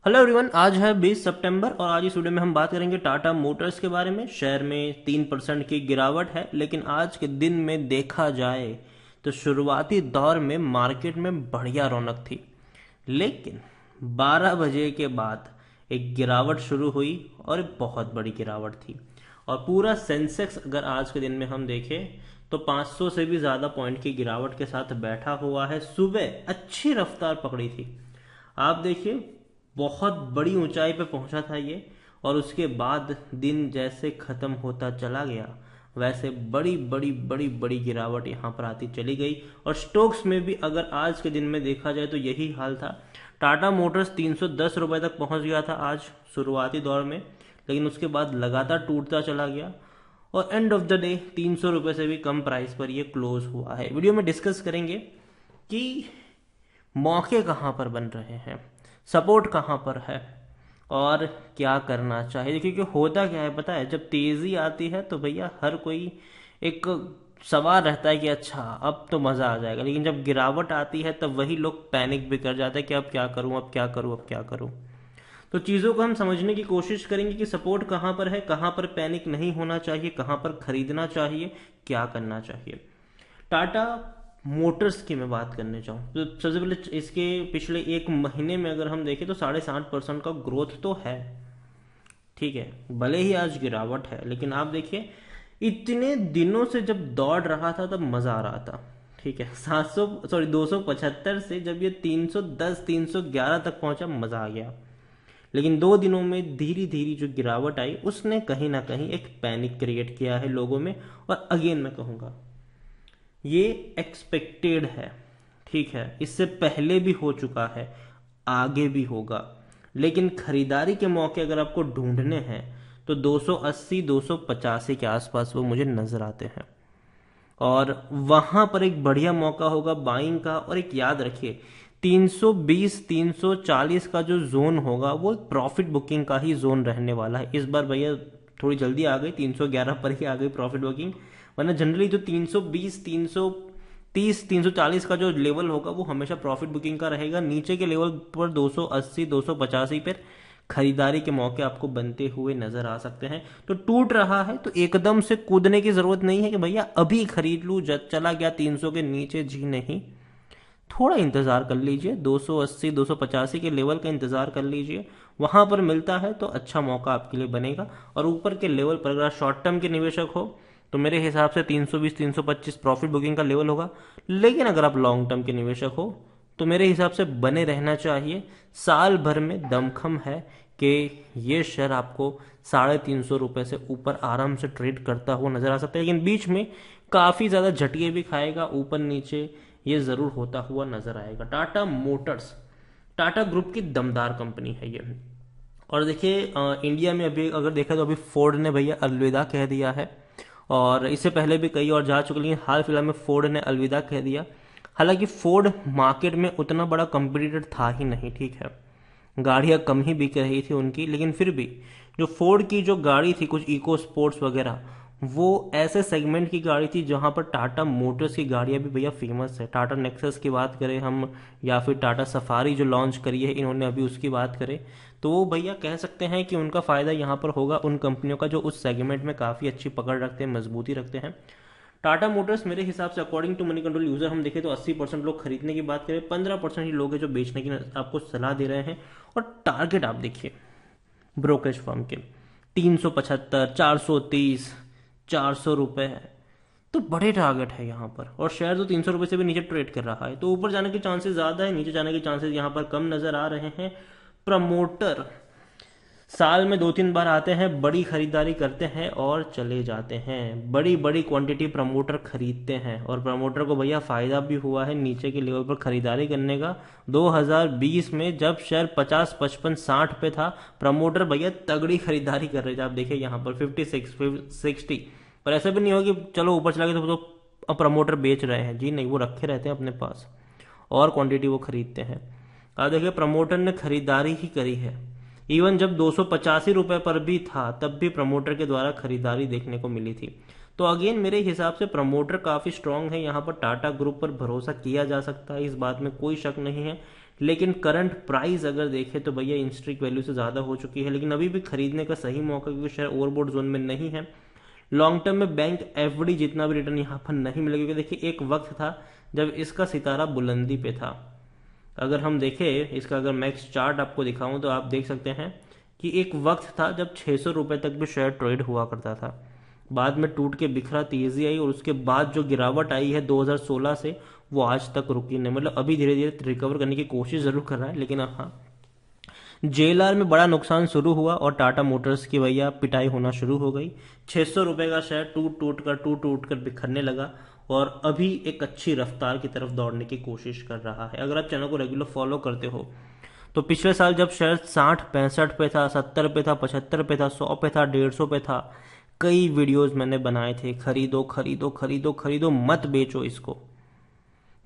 Hello everyone, आज है 20 सितंबर और आज इस वीडियो में हम बात करेंगे टाटा मोटर्स के बारे में। शेयर में 3% की गिरावट है, लेकिन आज के दिन में देखा जाए तो शुरुआती दौर में मार्केट में बढ़िया रौनक थी। लेकिन 12 बजे के बाद एक गिरावट शुरू हुई और एक बहुत बड़ी गिरावट थी। और पूरा सेंसेक्स अगर आज के दिन में हम देखें तो 500 से भी ज़्यादा पॉइंट की गिरावट के साथ बैठा हुआ है। सुबह अच्छी रफ्तार पकड़ी थी, आप देखिए बहुत बड़ी ऊंचाई पे पहुंचा था ये। और उसके बाद दिन जैसे खत्म होता चला गया वैसे बड़ी बड़ी बड़ी बड़ी गिरावट यहाँ पर आती चली गई। और स्टॉक्स में भी अगर आज के दिन में देखा जाए तो यही हाल था। टाटा मोटर्स 310 रुपए तक पहुंच गया था आज शुरुआती दौर में, लेकिन उसके बाद लगातार टूटता चला गया और एंड ऑफ द डे 300 रुपए से भी कम प्राइस पर ये क्लोज हुआ है। वीडियो में डिस्कस करेंगे कि मौके कहाँ पर बन रहे हैं, सपोर्ट कहाँ पर है और क्या करना चाहिए। क्योंकि होता क्या है पता है, जब तेजी आती है तो भैया हर कोई एक सवाल रहता है कि अच्छा अब तो मजा आ जाएगा, लेकिन जब गिरावट आती है तब वही लोग पैनिक भी कर जाते हैं कि अब क्या करूं, अब क्या करूं, अब क्या करूं। तो चीज़ों को हम समझने की कोशिश करेंगे कि सपोर्ट कहाँ पर है, कहाँ पर पैनिक नहीं होना चाहिए, कहाँ पर खरीदना चाहिए, क्या करना चाहिए। टाटा मोटर्स की मैं बात करने चाहूँ तो सबसे पहले इसके पिछले एक महीने में अगर हम देखें तो 7.5% का ग्रोथ तो है। ठीक है, भले ही आज गिरावट है, लेकिन आप देखिए इतने दिनों से जब दौड़ रहा था तब मजा आ रहा था। ठीक है, 275 से जब ये 310 311 तक पहुंचा मजा आ गया। लेकिन 2 दिनों में धीरे धीरे जो गिरावट आई उसने कहीं ना कहीं एक पैनिक क्रिएट किया है लोगों में। और अगेन मैं कहूंगा ये एक्सपेक्टेड है। ठीक है, इससे पहले भी हो चुका है, आगे भी होगा। लेकिन खरीदारी के मौके अगर आपको ढूंढने हैं तो 280 285 के आसपास वो मुझे नजर आते हैं और वहां पर एक बढ़िया मौका होगा बाइंग का। और एक याद रखिए 320 340 का जो जोन होगा वो प्रॉफिट बुकिंग का ही जोन रहने वाला है। इस बार भैया थोड़ी जल्दी आ गई, 311 पर ही आ गई प्रॉफिट बुकिंग, वरना जनरली जो 320 330 340 का जो लेवल होगा वो हमेशा प्रॉफिट बुकिंग का रहेगा। नीचे के लेवल पर 280 285 पर खरीदारी के मौके आपको बनते हुए नजर आ सकते हैं। तो टूट रहा है तो एकदम से कूदने की जरूरत नहीं है कि भैया अभी खरीद लूं, चला गया 300 के नीचे, जी नहीं। थोड़ा इंतजार कर लीजिए, 280 285 के लेवल का इंतजार कर लीजिए, वहां पर मिलता है तो अच्छा मौका आपके लिए बनेगा। और ऊपर के लेवल पर अगर शॉर्ट टर्म के निवेशक हो तो मेरे हिसाब से 320 325 प्रॉफिट बुकिंग का लेवल होगा। लेकिन अगर आप लॉन्ग टर्म के निवेशक हो तो मेरे हिसाब से बने रहना चाहिए। साल भर में दमखम है कि ये शेयर आपको 350 रुपए से ऊपर आराम से ट्रेड करता हुआ नजर आ सकता है, लेकिन बीच में काफी ज्यादा झटके भी खाएगा, ऊपर नीचे ये जरूर होता हुआ नजर आएगा। टाटा मोटर्स टाटा ग्रुप की दमदार कंपनी है ये। और देखिए इंडिया में अभी अगर देखा तो अभी फोर्ड ने भैया अलविदा कह दिया है, और इससे पहले भी कई और जा चुके, लेकिन हाल फिलहाल में फोर्ड ने अलविदा कह दिया। हालांकि फोर्ड मार्केट में उतना बड़ा कंपटीटर था ही नहीं, ठीक है, गाड़ियां कम ही बिक रही थी उनकी, लेकिन फिर भी जो फोर्ड की जो गाड़ी थी कुछ इको स्पोर्ट्स वगैरह, वो ऐसे सेगमेंट की गाड़ी थी जहां पर टाटा मोटर्स की गाड़ियां भी भैया फेमस है। टाटा नेक्सस की बात करें हम, या फिर टाटा सफारी जो लॉन्च करी है इन्होंने अभी, उसकी बात करें तो वो भैया कह सकते हैं कि उनका फायदा यहाँ पर होगा उन कंपनियों का जो उस सेगमेंट में काफ़ी अच्छी पकड़ रखते हैं, मजबूती रखते हैं। टाटा मोटर्स मेरे हिसाब से according to Moneycontrol user हम देखें तो 80% लोग खरीदने की बात करें, 15% ही लोग हैं जो बेचने की आपको सलाह दे रहे हैं। और टारगेट आप देखिए ब्रोकरेज फर्म के 375 430 400 रुपए है, तो बड़े टारगेट है यहाँ पर। और शेयर तो 300 रुपए से भी नीचे ट्रेड कर रहा है, तो ऊपर जाने के चांसेस ज्यादा है, नीचे जाने के चांसेस यहाँ पर कम नजर आ रहे हैं। प्रमोटर साल में 2-3 बार आते हैं, बड़ी खरीदारी करते हैं और चले जाते हैं। बड़ी बड़ी क्वांटिटी प्रमोटर खरीदते हैं और प्रमोटर को भैया फायदा भी हुआ है नीचे के लेवल पर खरीदारी करने का। 2020 में जब शेयर 50 55 60 पे था, प्रमोटर भैया तगड़ी खरीदारी कर रहे थे। आप देखिए यहाँ पर 56 60, पर ऐसा भी नहीं हो कि चलो ऊपर चला गया तो अब प्रमोटर बेच रहे हैं, जी नहीं, वो रखे रहते हैं अपने पास और क्वांटिटी वो खरीदते हैं। आप देखिए प्रमोटर ने खरीदारी ही करी है। इवन जब 285 रुपए पर भी था तब भी प्रमोटर के द्वारा खरीदारी देखने को मिली थी। तो अगेन मेरे हिसाब से प्रमोटर काफी स्ट्रांग है, यहाँ पर टाटा ग्रुप पर भरोसा किया जा सकता है, इस बात में कोई शक नहीं है। लेकिन करंट प्राइस अगर देखें तो भैया इंस्ट्रिक वैल्यू से ज़्यादा हो चुकी है, लेकिन अभी भी खरीदने का सही मौका, क्योंकि शेयर ओवरबॉट जोन में नहीं है। लॉन्ग टर्म में बैंक एफडी जितना भी रिटर्न यहाँ पर नहीं मिलेगा, क्योंकि देखिए एक वक्त था जब इसका सितारा बुलंदी पे था। अगर हम देखें इसका, अगर मैक्स चार्ट आपको दिखाऊं तो आप देख सकते हैं कि एक वक्त था जब 600 रुपए तक भी शेयर ट्रेड हुआ करता था। बाद में टूट के बिखरा तेजी आई, और उसके बाद जो गिरावट आई है 2016 से, वो आज तक रुकी नहीं। मतलब अभी धीरे धीरे रिकवर करने की कोशिश जरूर कर रहा है, लेकिन हाँ, जेएलआर में बड़ा नुकसान शुरू हुआ और टाटा मोटर्स की भैया पिटाई होना शुरू हो गई। 600 रुपए का शेयर टूट टूट कर बिखरने लगा, और अभी एक अच्छी रफ्तार की तरफ दौड़ने की कोशिश कर रहा है। अगर आप चैनल को रेगुलर फॉलो करते हो तो पिछले साल जब शेयर 60-65 पे था, 70 पे था, 75 पे था, 100 पे था, 150 पे था, कई वीडियोस मैंने बनाए थे, खरीदो खरीदो खरीदो खरीदो, मत बेचो इसको।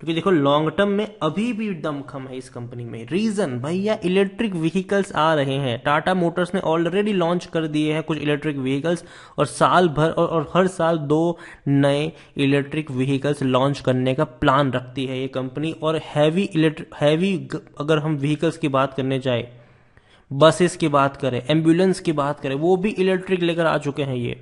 क्योंकि देखो लॉन्ग टर्म में अभी भी दमखम है इस कंपनी में। रीजन भैया, इलेक्ट्रिक व्हीकल्स आ रहे हैं। टाटा मोटर्स ने ऑलरेडी लॉन्च कर दिए हैं कुछ इलेक्ट्रिक व्हीकल्स, और साल भर और हर साल 2 नए इलेक्ट्रिक व्हीकल्स लॉन्च करने का प्लान रखती है ये कंपनी। और हैवी अगर हम व्हीकल्स की बात करने जाए, बसेस की बात करें, एम्बुलेंस की बात करें, वो भी इलेक्ट्रिक लेकर आ चुके हैं ये।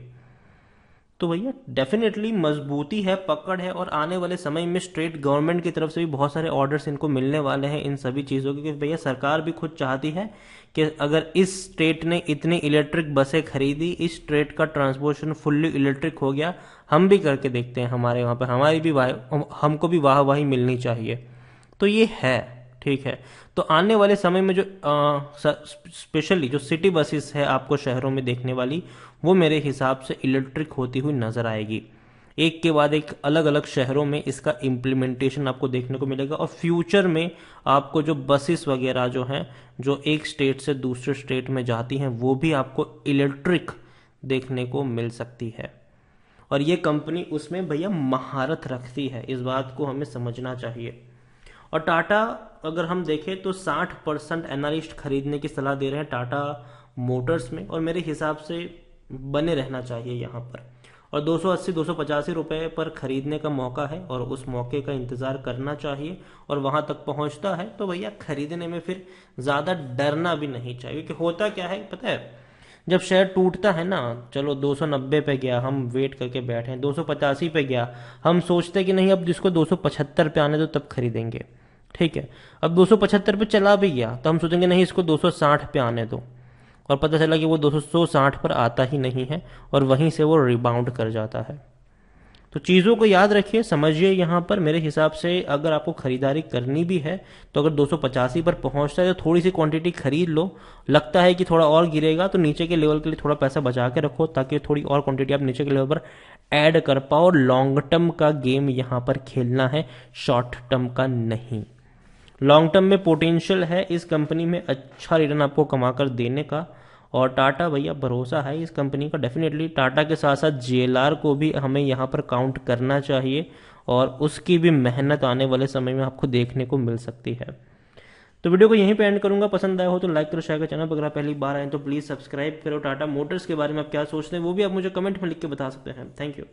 तो भैया डेफिनेटली मजबूती है, पकड़ है, और आने वाले समय में स्टेट गवर्नमेंट की तरफ से भी बहुत सारे ऑर्डर्स इनको मिलने वाले हैं इन सभी चीज़ों के। क्योंकि भैया सरकार भी खुद चाहती है कि अगर इस स्टेट ने इतनी इलेक्ट्रिक बसें खरीदी, इस स्टेट का ट्रांसपोर्टेशन फुल्ली इलेक्ट्रिक हो गया, हम भी करके देखते हैं हमारे वहाँ पर, हमारी भी हमको भी वाहवाही मिलनी चाहिए। तो ये है, ठीक है। तो आने वाले समय में जो स्पेशली जो सिटी बसेस है आपको शहरों में देखने वाली, वो मेरे हिसाब से इलेक्ट्रिक होती हुई नजर आएगी। एक के बाद एक अलग अलग शहरों में इसका इम्प्लीमेंटेशन आपको देखने को मिलेगा, और फ्यूचर में आपको जो बसेस वगैरह जो हैं, जो एक स्टेट से दूसरे स्टेट में जाती हैं, वो भी आपको इलेक्ट्रिक देखने को मिल सकती है। और ये कंपनी उसमें भैया महारत रखती है, इस बात को हमें समझना चाहिए। और टाटा अगर हम देखें तो 60% एनालिस्ट खरीदने की सलाह दे रहे हैं टाटा मोटर्स में, और मेरे हिसाब से बने रहना चाहिए यहाँ पर। और 280-285 रुपए पर खरीदने का मौका है, और उस मौके का इंतजार करना चाहिए। और वहां तक पहुंचता है तो भैया खरीदने में फिर ज्यादा डरना भी नहीं चाहिए। क्योंकि होता क्या है पता है, जब शेयर टूटता है ना, चलो 290 पे गया, हम वेट करके बैठे हैं, 285 पे गया, हम सोचते कि नहीं अब जिसको 275 पे आने दो तब खरीदेंगे, ठीक है। अब 275 पे चला भी गया तो हम सोचेंगे नहीं इसको 260 पे आने दो, और पता चला कि वो 260 पर आता ही नहीं है, और वहीं से वो रिबाउंड कर जाता है। तो चीज़ों को याद रखिए, समझिए। यहाँ पर मेरे हिसाब से अगर आपको खरीदारी करनी भी है तो अगर 285 पर पहुंचता है तो थोड़ी सी क्वांटिटी खरीद लो। लगता है कि थोड़ा और गिरेगा तो नीचे के लेवल के लिए थोड़ा पैसा बचा के रखो, ताकि थोड़ी और क्वांटिटी आप नीचे के लेवल पर ऐड कर पाओ। लॉन्ग टर्म का गेम यहाँ पर खेलना है, शॉर्ट टर्म का नहीं। लॉन्ग टर्म में पोटेंशियल है इस कंपनी में अच्छा रिटर्न आपको कमाकर देने का, और टाटा भैया भरोसा है इस कंपनी का डेफिनेटली। टाटा के साथ साथ जेएलआर को भी हमें यहाँ पर काउंट करना चाहिए, और उसकी भी मेहनत आने वाले समय में आपको देखने को मिल सकती है। तो वीडियो को यहीं पे एंड करूंगा। पसंद आया हो तो लाइक करो, शेयर करो। चैनल पर अगर आप पहली बार आए तो प्लीज़ सब्सक्राइब करो। टाटा मोटर्स के बारे में आप क्या सोचते हैं वो भी आप मुझे कमेंट में लिख के बता सकते हैं। Thank you.